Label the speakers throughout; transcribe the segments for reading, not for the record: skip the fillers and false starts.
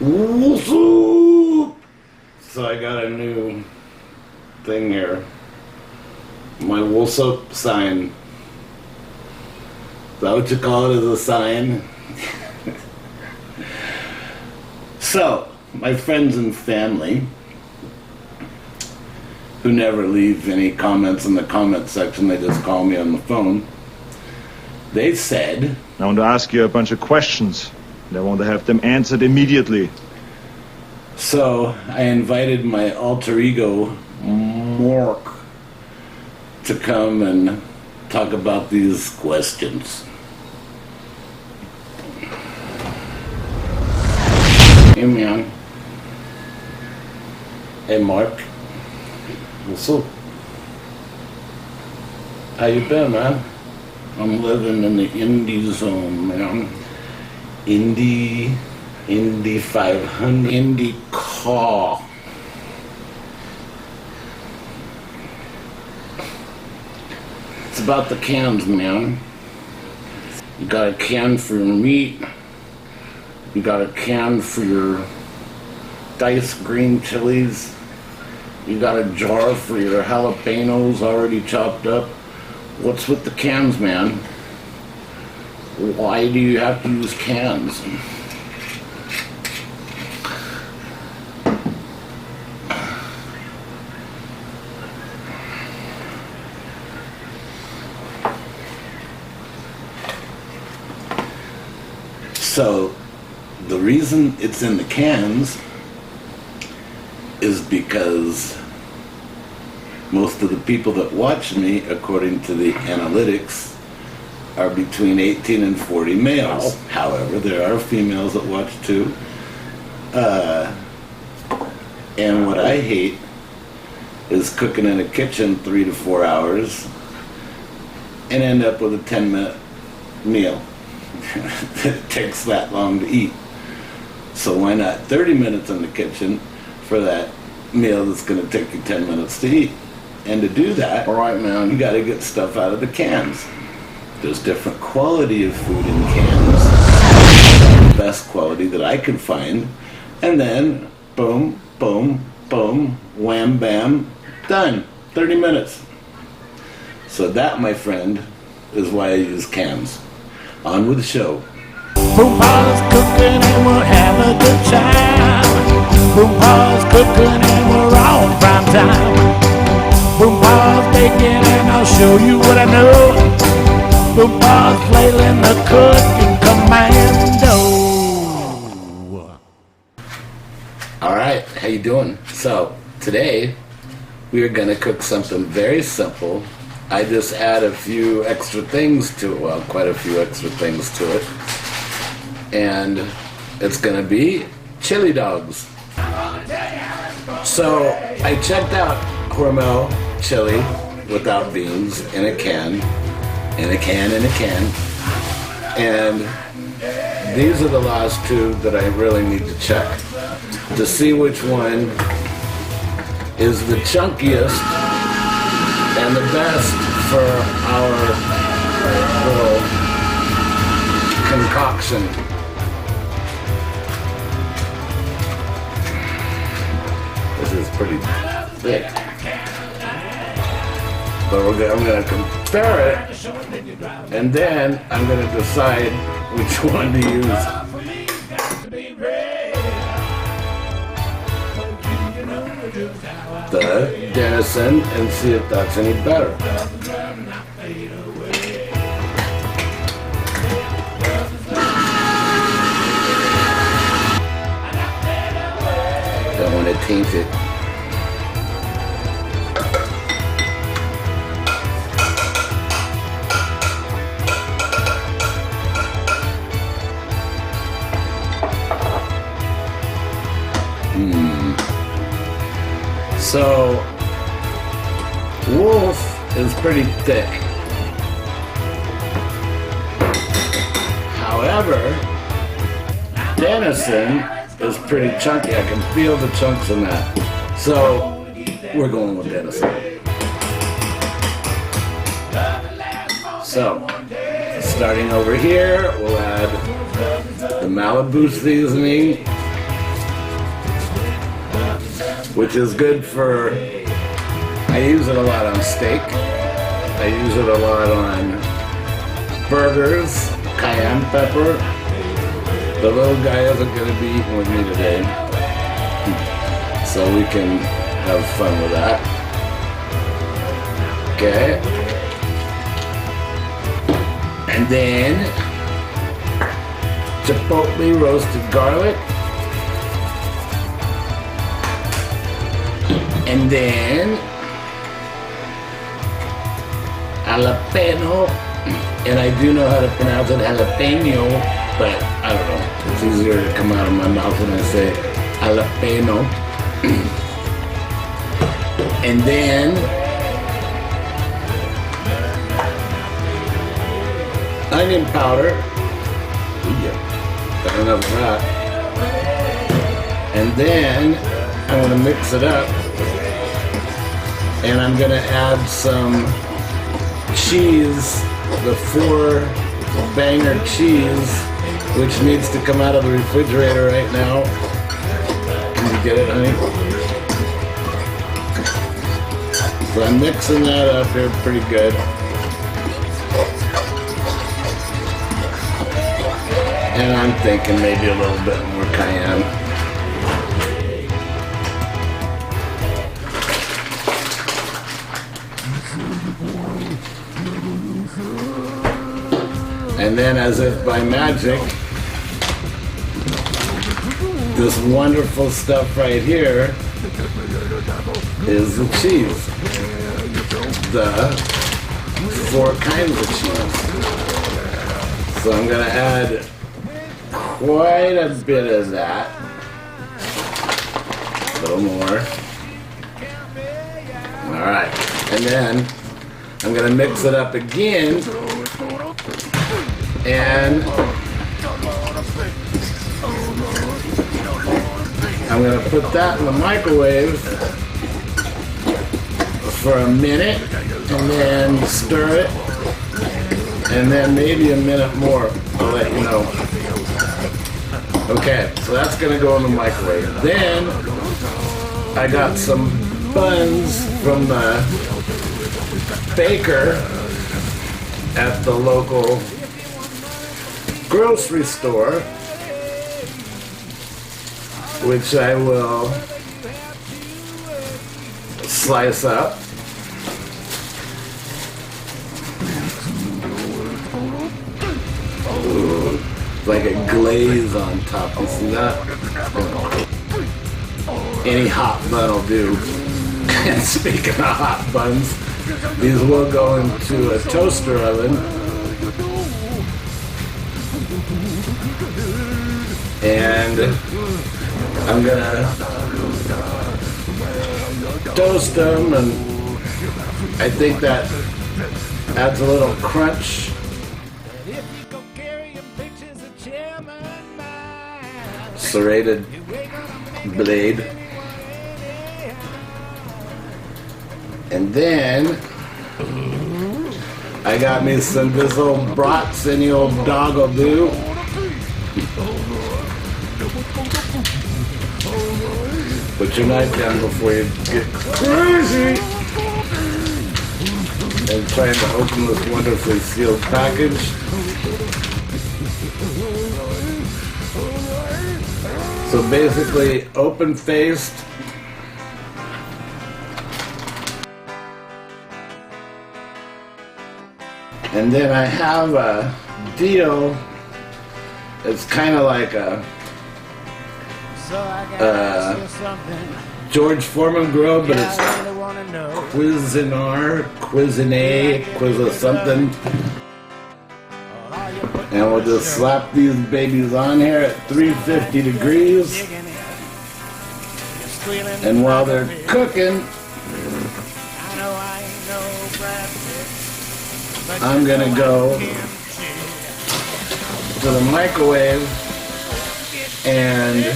Speaker 1: Wosop! So I got a new thing here. My Wosop sign. Is that what you call it, as a sign? So, my friends and family, who never leave any comments in the comment section, they just call me on the phone, they said,
Speaker 2: I want to ask you a bunch of questions, and I want to have them answered immediately.
Speaker 1: So I invited my alter ego, Mark, to come and talk about these questions. Hey man. Hey Mark. What's up? How you been, man? I'm living in the indie zone, man. Indy 500, Indy car. It's about the cans, man. You got a can for your meat. You got a can for your diced green chilies. You got a jar for your jalapenos already chopped up. What's with the cans, man? Why do you have to use cans? So, the reason it's in the cans is because most of the people that watch me, according to the analytics, are between 18 and 40 males. However, there are females that watch too. And what I hate is cooking in a kitchen 3 to 4 hours and end up with a 10-minute meal. It takes that long to eat. So why not 30 minutes in the kitchen for that meal that's going to take you 10 minutes to eat? And to do that, all right, man, you got to get stuff out of the cans. There's different quality of food in cans. The best quality that I can find. And then, boom, boom, boom, wham, bam, done. 30 minutes. So that, my friend, is why I use cans. On with the show.
Speaker 3: Boompa's cooking and we're having a good time. Boompa's cooking and we're on prime time. Boompa's baking and I'll show you what I know. Boompa's flailing the cooking commando.
Speaker 1: All right, how you doing? So today we are going to cook something very simple. I just add a few extra things to it, well, quite a few extra things to it. And it's going to be chili dogs. So I checked out Hormel chili without beans in a can, and these are the last two that I really need to check to see which one is the chunkiest and the best for our little concoction. This is pretty thick. But I'm going to compare it, and then I'm going to decide which one to use. The Denison, and see if that's any better. Don't want to taint it. So, Wolf is pretty thick. However, Denison is pretty chunky. I can feel the chunks in that. So, we're going with Denison. So, starting over here, we'll add the Malibu seasoning. which is good for, I use it a lot on steak. I use it a lot on burgers, cayenne pepper. The little guy isn't going to be eating with me today, so we can have fun with that. Okay. And then chipotle roasted garlic. And then jalapeno. And I do know how to pronounce it jalapeno, but I don't know. It's easier to come out of my mouth when I say jalapeno. And then onion powder. Yeah, got enough of that. And then I'm gonna mix it up, and I'm gonna add some cheese, the 4-banger cheese, which needs to come out of the refrigerator right now. Can you get it, honey? So I'm mixing that up here pretty good. And I'm thinking maybe a little bit more cayenne. And then, as if by magic, this wonderful stuff right here is the cheese. The 4 kinds of cheese. So I'm gonna add quite a bit of that. A little more. Alright. And then I'm gonna mix it up again. And I'm going to put that in the microwave for a minute and then stir it, and then maybe a minute more. I'll let you know. Okay, so that's going to go in the microwave. Then I got some buns from the baker at the local grocery store, which I will slice up. Ooh, like a glaze on top. You see that? Any hot bun will do. And speaking of hot buns, these will go into a toaster oven. And I'm gonna toast them, and I think that adds a little crunch. Serrated blade. And then I got me this old brats, any old dog will do. Put your knife down before you get crazy. And trying to open this wonderfully sealed package. So basically, open-faced. And then I have a deal. It's kind of like a George Foreman grill, but it's Cuisinart, something. And we'll just slap these babies on here at 350 degrees. And while they're cooking, I'm gonna go to the microwave and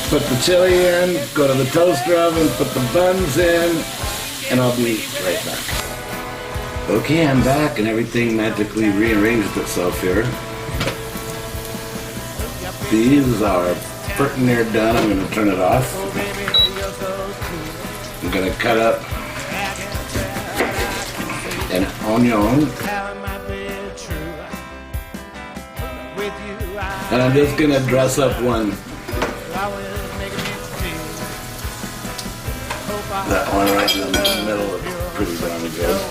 Speaker 1: put the chili in, go to the toaster oven, put the buns in, and I'll be right back. Okay, I'm back, and everything magically rearranged itself here. These are pretty near done. I'm going to turn it off. gonna cut up an onion, and I'm just gonna dress up one. That one right in the middle is pretty darn good.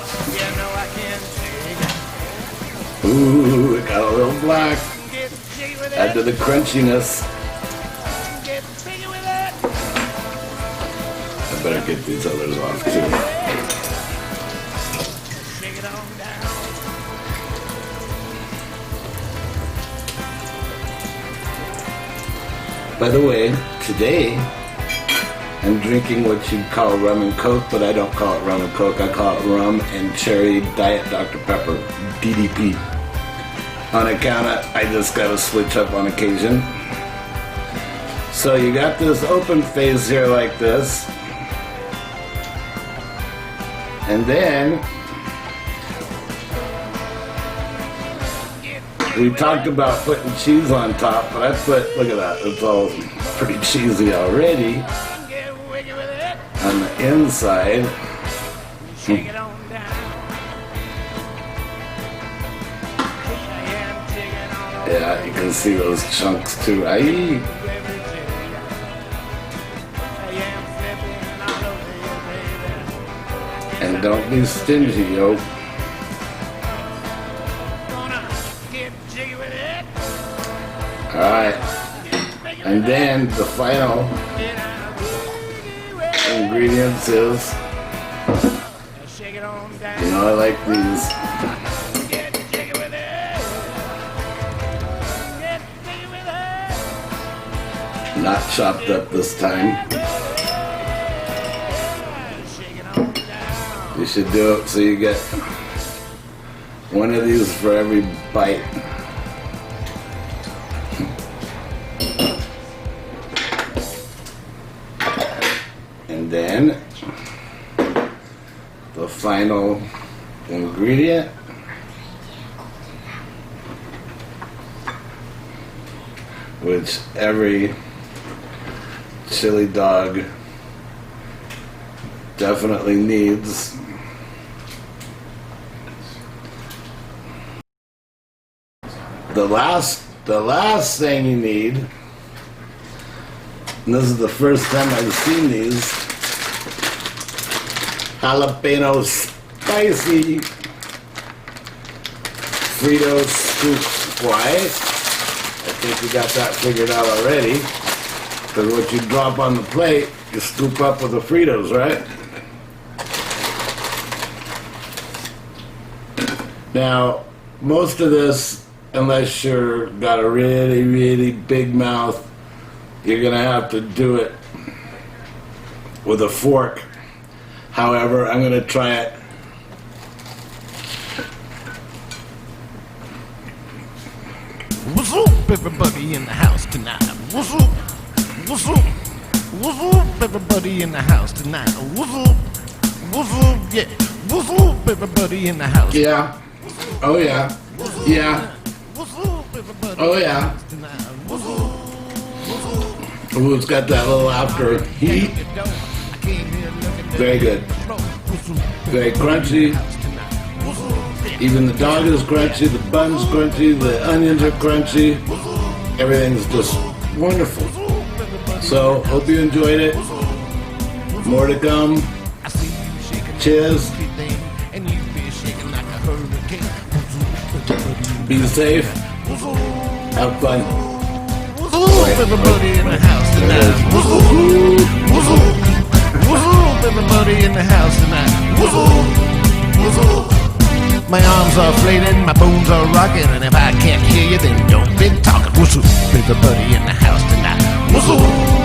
Speaker 1: Ooh, it got a little black. Add to the crunchiness. I better get these others off too. By the way, today I'm drinking what you'd call rum and coke, but I don't call it rum and coke. I call it rum and cherry Diet Dr. Pepper, DDP. On account of, I just gotta switch up on occasion. So you got this open phase here like this. And then we talked about putting cheese on top, but I put, look at that, it's all pretty cheesy already on the inside. Yeah, you can see those chunks too. Aye. And don't be stingy, yo. Alright. And then the final ingredients is, you know, I like these. Not chopped up this time. You should do it so you get one of these for every bite. And then the final ingredient, which every chili dog definitely needs. The last thing you need, and this is the first time I've seen these, jalapeno spicy Frito scoops. Why? I think we got that figured out already. Because what you drop on the plate, you scoop up with the Fritos, right? Now, most of this, unless you're got a really, really big mouth, you're gonna have to do it with a fork. However, I'm gonna try it.
Speaker 3: What's up, everybody in the house tonight? What's up? What's up? What's up, everybody in the house tonight? What's up? What's up? Yeah. What's up, everybody in the house?
Speaker 1: Yeah. Oh yeah. Yeah.
Speaker 3: What's up, everybody?
Speaker 1: Oh yeah.
Speaker 3: What's up?
Speaker 1: Ooh, it's got that little after heat. Very good. Very crunchy. Even the dog is crunchy, the bun's crunchy, the onions are crunchy. Everything's just wonderful. So, hope you enjoyed it. More to come. Cheers. Be safe. Have fun.
Speaker 3: Everybody in the house tonight. Everybody in the house tonight. My arms are flailing, my bones are rocking, and if I can't hear you, then don't be talking. Everybody in the house tonight.